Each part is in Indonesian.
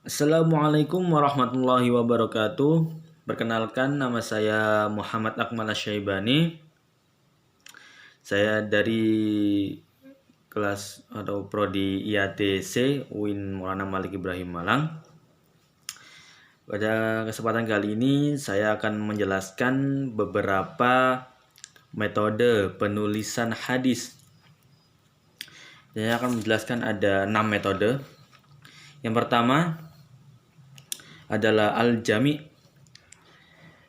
Assalamualaikum warahmatullahi wabarakatuh. Perkenalkan, nama saya Muhammad Akmal Syaibani. Saya dari kelas atau prodi IATC UIN Maulana Malik Ibrahim Malang. Pada kesempatan kali ini saya akan menjelaskan beberapa metode penulisan hadis. Saya akan menjelaskan ada 6 metode. Yang pertama adalah al-jami'.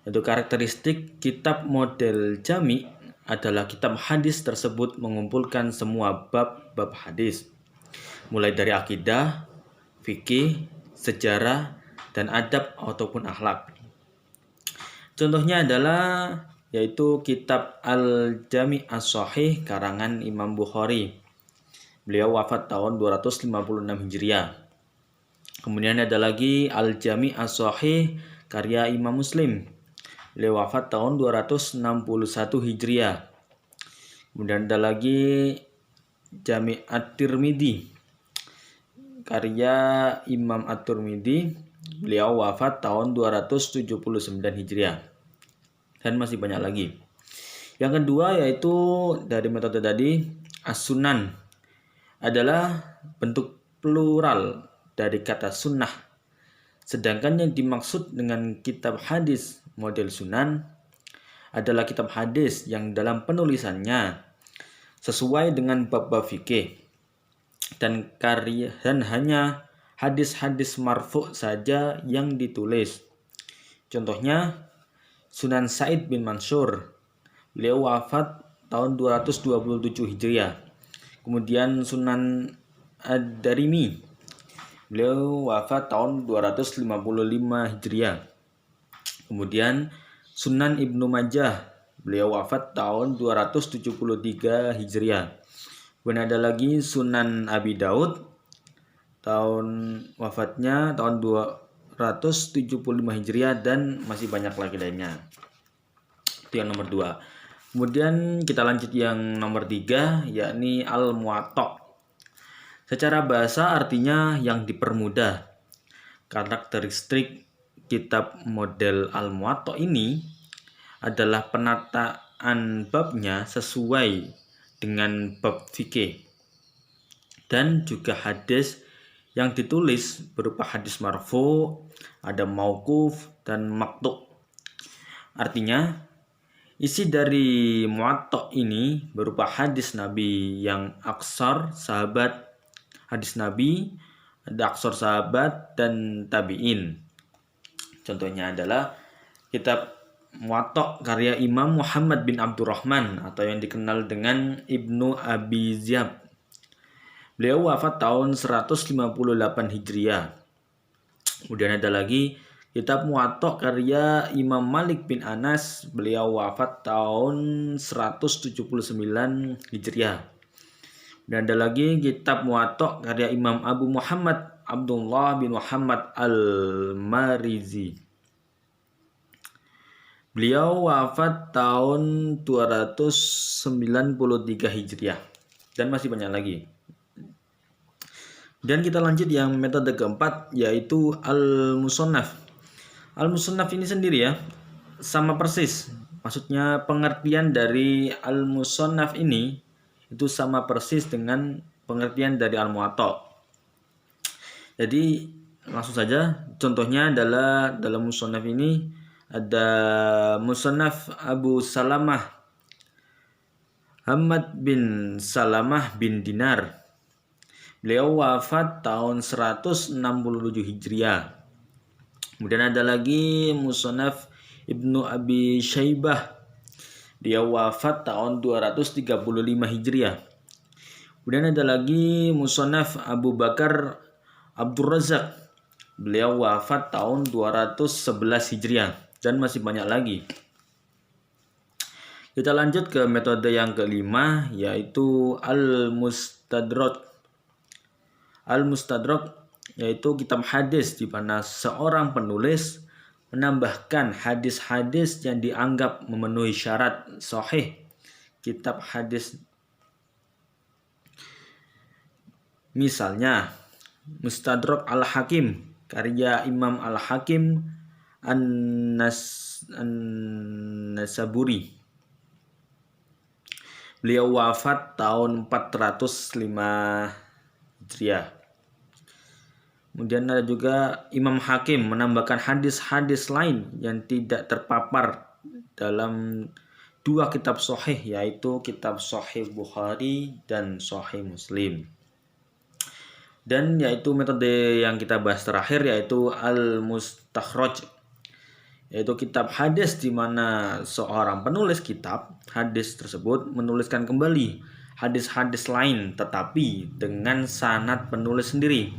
Itu karakteristik kitab model jami' adalah kitab hadis tersebut mengumpulkan semua bab-bab hadis, mulai dari akidah, fikih, sejarah, dan adab ataupun akhlak. Contohnya adalah yaitu kitab Al-Jami' As-Shahih karangan Imam Bukhari. Beliau wafat tahun 256 Hijriah. Kemudian ada lagi Al-Jami' As-Shahih karya Imam Muslim. Beliau wafat tahun 261 Hijriah. Kemudian ada lagi Jami' At-Tirmidzi karya Imam At-Tirmidzi. Beliau wafat tahun 279 Hijriah. Dan masih banyak lagi. Yang kedua yaitu dari metode tadi, As-Sunan adalah bentuk plural dari kata sunnah. Sedangkan yang dimaksud dengan kitab hadis model sunan adalah kitab hadis yang dalam penulisannya sesuai dengan bab-bab fikih dan hanya hadis-hadis marfu' saja yang ditulis. Contohnya Sunan Sa'id bin Mansur. Beliau wafat tahun 227 Hijriah. Kemudian Sunan Ad-Darimi. Beliau wafat tahun 255 Hijriah. Kemudian Sunan Ibnu Majah. Beliau wafat tahun 273 Hijriah. Kemudian ada lagi Sunan Abi Daud. Wafatnya tahun 275 Hijriah dan masih banyak lagi lainnya. Itu yang nomor 2. Kemudian kita lanjut yang nomor 3, yakni Al-Muwatta. Secara bahasa artinya yang dipermudah. Karakteristik kitab model Al-Muwatta ini adalah penataan babnya sesuai dengan bab fikih dan juga hadis yang ditulis berupa hadis marfu', ada mauquf dan maqtu'. Artinya, isi dari Muwatta ini berupa hadis Nabi yang aksar sahabat, hadis Nabi, ada aksar sahabat dan tabi'in. Contohnya adalah kitab Muwatta karya Imam Muhammad bin Abdurrahman atau yang dikenal dengan Ibnu Abi Zyab. Beliau wafat tahun 158 Hijriah. Kemudian ada lagi kitab Muwatta karya Imam Malik bin Anas. Beliau wafat tahun 179 Hijriah. Dan ada lagi kitab Muwatta karya Imam Abu Muhammad Abdullah bin Muhammad Al-Marizi. Beliau wafat tahun 293 Hijriah. Dan masih banyak lagi. Dan kita lanjut yang metode keempat, yaitu Al-Musannaf. Al-Musannaf ini sendiri ya, sama persis. Maksudnya pengertian dari Al-Musannaf ini itu sama persis dengan pengertian dari Al-Muwatta. Jadi langsung saja, contohnya adalah dalam Musannaf ini ada Musannaf Abu Salamah Hamad bin Salamah bin Dinar. Beliau wafat tahun 167 Hijriah. Kemudian ada lagi Musannaf Ibnu Abi Syaibah. Dia wafat tahun 235 Hijriah. Kemudian ada lagi Musannaf Abu Bakar Abdul Razak. Beliau wafat tahun 211 Hijriah. Dan masih banyak lagi. Kita lanjut ke metode yang kelima, yaitu Al-Mustadrak. Al-Mustadrak yaitu kitab hadis di mana seorang penulis menambahkan hadis-hadis yang dianggap memenuhi syarat sahih kitab hadis. Misalnya Mustadrak Al-Hakim karya Imam Al-Hakim An-Nasaburi. Beliau wafat tahun 405 Hijriah. Kemudian ada juga Imam Hakim menambahkan hadis-hadis lain yang tidak terpapar dalam dua kitab sahih, yaitu kitab Sahih Bukhari dan Sahih Muslim. Dan yaitu metode yang kita bahas terakhir yaitu Al-Mustakhraj, yaitu kitab hadis di mana seorang penulis kitab hadis tersebut menuliskan kembali hadis-hadis lain tetapi dengan sanad penulis sendiri,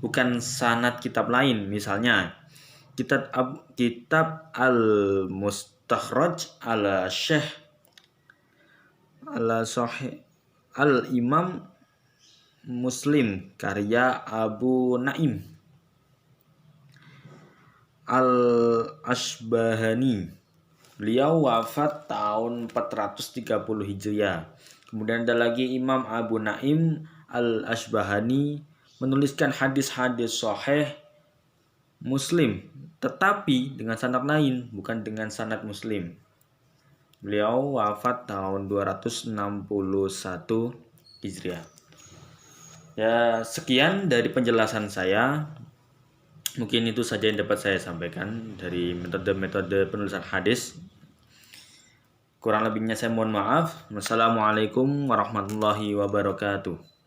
bukan sanad kitab lain. Misalnya kitab Al-Mustakhraj ala Syekh ala Sahih Al-Imam Muslim karya Abu Naim Al-Ashbahani. Beliau wafat tahun 430 Hijriah. Kemudian ada lagi Imam Abu Naim Al-Ashbahani menuliskan hadis-hadis sahih Muslim tetapi dengan sanad lain, bukan dengan sanad Muslim. Beliau wafat tahun 261 Hijriah. Ya, sekian dari penjelasan saya. Mungkin itu saja yang dapat saya sampaikan dari metode-metode penulisan hadis. Kurang lebihnya saya mohon maaf. Wassalamualaikum warahmatullahi wabarakatuh.